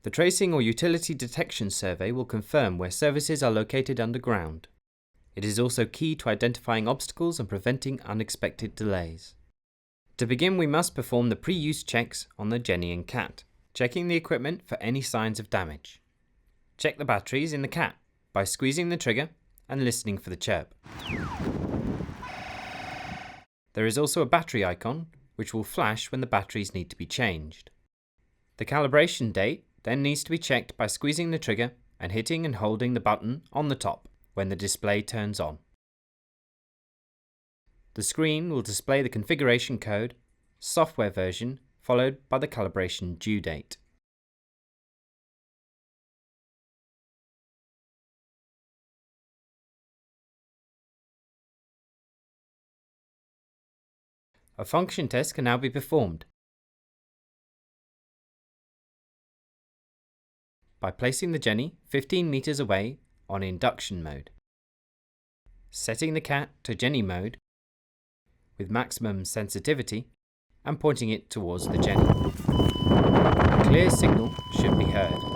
The tracing or utility detection survey will confirm where services are located underground. It is also key to identifying obstacles and preventing unexpected delays. To begin, we must perform the pre-use checks on the Genny and Cat, checking the equipment for any signs of damage. Check the batteries in the Cat by squeezing the trigger and listening for the chirp. There is also a battery icon, which will flash when the batteries need to be changed. The calibration date then needs to be checked by squeezing the trigger and hitting and holding the button on the top when the display turns on. The screen will display the configuration code, software version, followed by the calibration due date. A function test can now be performed by placing the Genny 15 meters away on induction mode, setting the Cat to Genny mode with maximum sensitivity and pointing it towards the Genny. A clear signal should be heard.